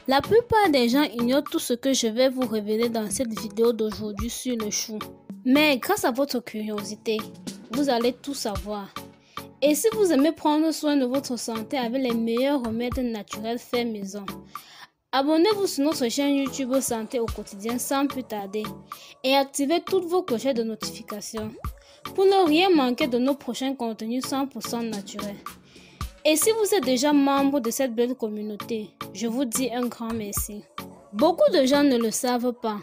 La plupart des gens ignorent tout ce que je vais vous révéler dans cette vidéo d'aujourd'hui sur le chou. Mais grâce à votre curiosité, vous allez tout savoir. Et si vous aimez prendre soin de votre santé avec les meilleurs remèdes naturels faits maison, abonnez-vous sur notre chaîne YouTube Santé au quotidien sans plus tarder et activez toutes vos clochettes de notification pour ne rien manquer de nos prochains contenus 100% naturels. Et si vous êtes déjà membre de cette belle communauté, je vous dis un grand merci. Beaucoup de gens ne le savent pas,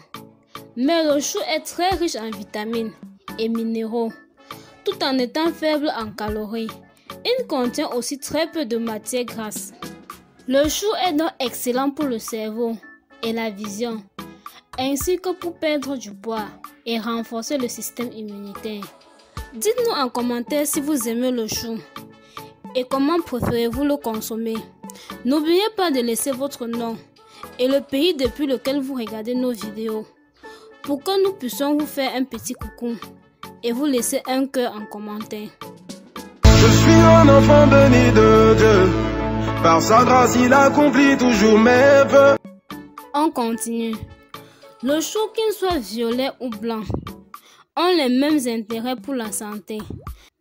mais le chou est très riche en vitamines et minéraux, tout en étant faible en calories. Il contient aussi très peu de matière grasse. Le chou est donc excellent pour le cerveau et la vision, ainsi que pour perdre du poids et renforcer le système immunitaire. Dites-nous en commentaire si vous aimez le chou et comment préférez-vous le consommer. N'oubliez pas de laisser votre nom et le pays depuis lequel vous regardez nos vidéos pour que nous puissions vous faire un petit coucou et vous laisser un cœur en commentaire. Je suis un enfant béni de Dieu, par sa grâce il accomplit toujours mes vœux. On continue. Le chou, qu'il soit violet ou blanc, ont les mêmes intérêts pour la santé.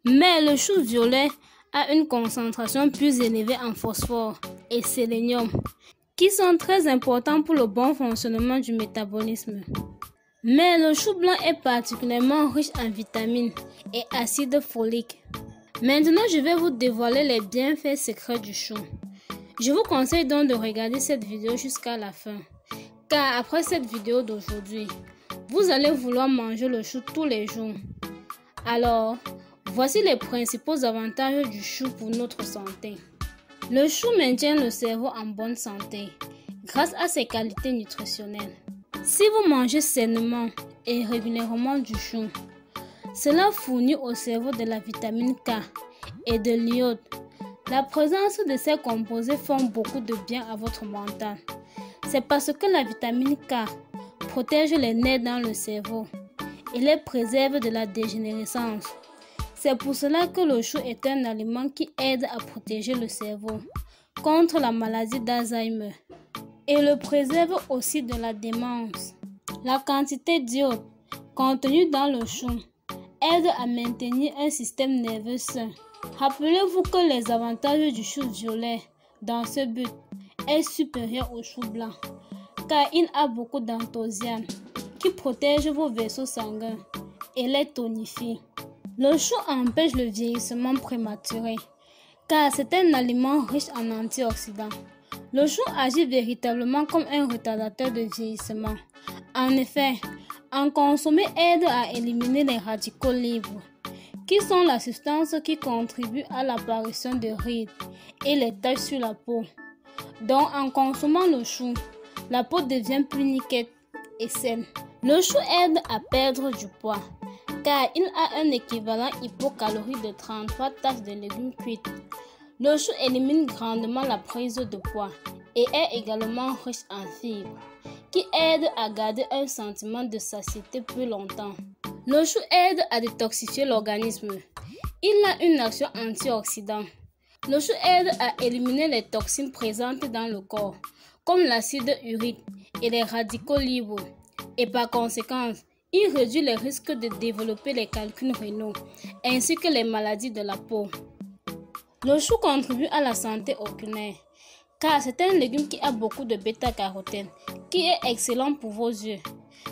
Mais le chou violet a une concentration plus élevée en phosphore et sélénium, qui sont très importants pour le bon fonctionnement du métabolisme. Mais le chou blanc est particulièrement riche en vitamines et acide folique. Maintenant, je vais vous dévoiler les bienfaits secrets du chou. Je vous conseille donc de regarder cette vidéo jusqu'à la fin, car après cette vidéo d'aujourd'hui, vous allez vouloir manger le chou tous les jours. Alors, voici les principaux avantages du chou pour notre santé. Le chou maintient le cerveau en bonne santé grâce à ses qualités nutritionnelles. Si vous mangez sainement et régulièrement du chou, cela fournit au cerveau de la vitamine K et de l'iode. La présence de ces composés font beaucoup de bien à votre mental. C'est parce que la vitamine K protège les nerfs dans le cerveau et les préserve de la dégénérescence. C'est pour cela que le chou est un aliment qui aide à protéger le cerveau contre la maladie d'Alzheimer et le préserve aussi de la démence. La quantité d'iode contenue dans le chou aide à maintenir un système nerveux sain. Rappelez-vous que les avantages du chou violet dans ce but est supérieur au chou blanc, car il a beaucoup d'anthocyanes qui protègent vos vaisseaux sanguins et les tonifient. Le chou empêche le vieillissement prématuré, car c'est un aliment riche en antioxydants. Le chou agit véritablement comme un retardateur de vieillissement. En effet, en consommer aide à éliminer les radicaux libres, qui sont la substance qui contribue à l'apparition de rides et les taches sur la peau. Donc, en consommant le chou, la peau devient plus nickel et saine. Le chou aide à perdre du poids, car il a un équivalent hypocalorique de 33 tasses de légumes cuits. Le chou élimine grandement la prise de poids et est également riche en fibres, qui aident à garder un sentiment de satiété plus longtemps. Le chou aide à détoxifier l'organisme. Il a une action antioxydante. Le chou aide à éliminer les toxines présentes dans le corps, comme l'acide urique et les radicaux libres. Et par conséquent, il réduit les risques de développer les calculs rénaux, ainsi que les maladies de la peau. Le chou contribue à la santé oculaire, car c'est un légume qui a beaucoup de bêta-carotène, qui est excellent pour vos yeux.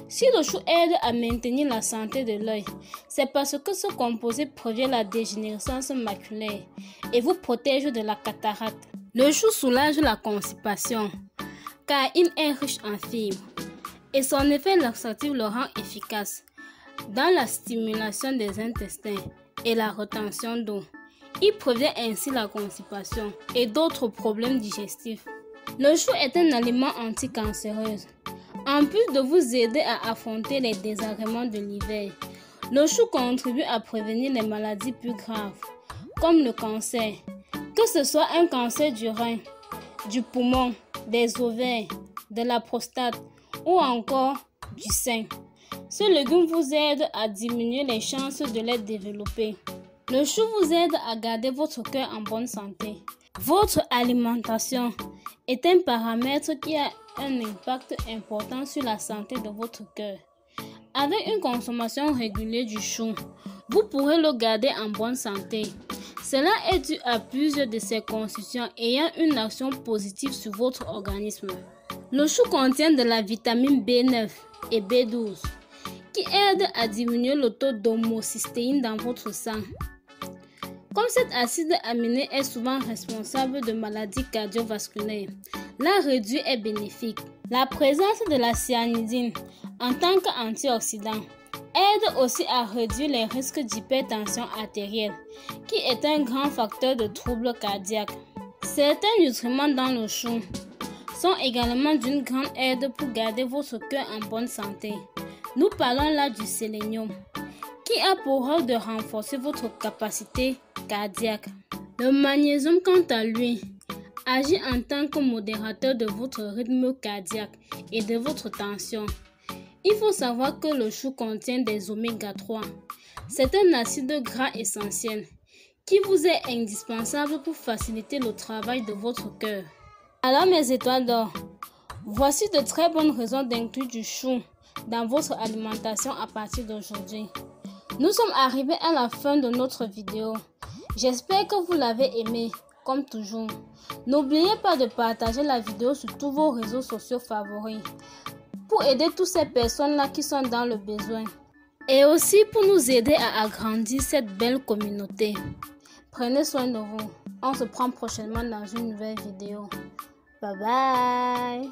Si le chou aide à maintenir la santé de l'œil, c'est parce que ce composé prévient la dégénérescence maculaire et vous protège de la cataracte. Le chou soulage la constipation, car il est riche en fibres, et son effet laxatif le rend efficace dans la stimulation des intestins et la rétention d'eau. Il prévient ainsi la constipation et d'autres problèmes digestifs. Le chou est un aliment anticancéreux. En plus de vous aider à affronter les désagréments de l'hiver, le chou contribue à prévenir les maladies plus graves, comme le cancer, que ce soit un cancer du rein, du poumon, des ovaires, de la prostate ou encore du sein. Ce légume vous aide à diminuer les chances de les développer. Le chou vous aide à garder votre cœur en bonne santé, Votre alimentation est un paramètre qui a un impact important sur la santé de votre cœur. Avec une consommation régulière du chou, vous pourrez le garder en bonne santé. Cela est dû à plusieurs de ses constituants ayant une action positive sur votre organisme. Le chou contient de la vitamine B9 et B12 qui aident à diminuer le taux d'homocystéine dans votre sang. Comme cet acide aminé est souvent responsable de maladies cardiovasculaires, la réduire est bénéfique. La présence de la cyanidine en tant qu'antioxydant aide aussi à réduire les risques d'hypertension artérielle, qui est un grand facteur de troubles cardiaques. Certains nutriments dans le chou sont également d'une grande aide pour garder votre cœur en bonne santé. Nous parlons là du sélénium, qui a pour rôle de renforcer votre capacité cardiaque. Le magnésium, quant à lui, agit en tant que modérateur de votre rythme cardiaque et de votre tension. Il faut savoir que le chou contient des oméga 3. C'est un acide gras essentiel qui vous est indispensable pour faciliter le travail de votre cœur. Alors mes étoiles d'or, voici de très bonnes raisons d'inclure du chou dans votre alimentation à partir d'aujourd'hui. Nous sommes arrivés à la fin de notre vidéo. J'espère que vous l'avez aimé, comme toujours. N'oubliez pas de partager la vidéo sur tous vos réseaux sociaux favoris pour aider toutes ces personnes-là qui sont dans le besoin. Et aussi pour nous aider à agrandir cette belle communauté. Prenez soin de vous. On se prend prochainement dans une nouvelle vidéo. Bye bye.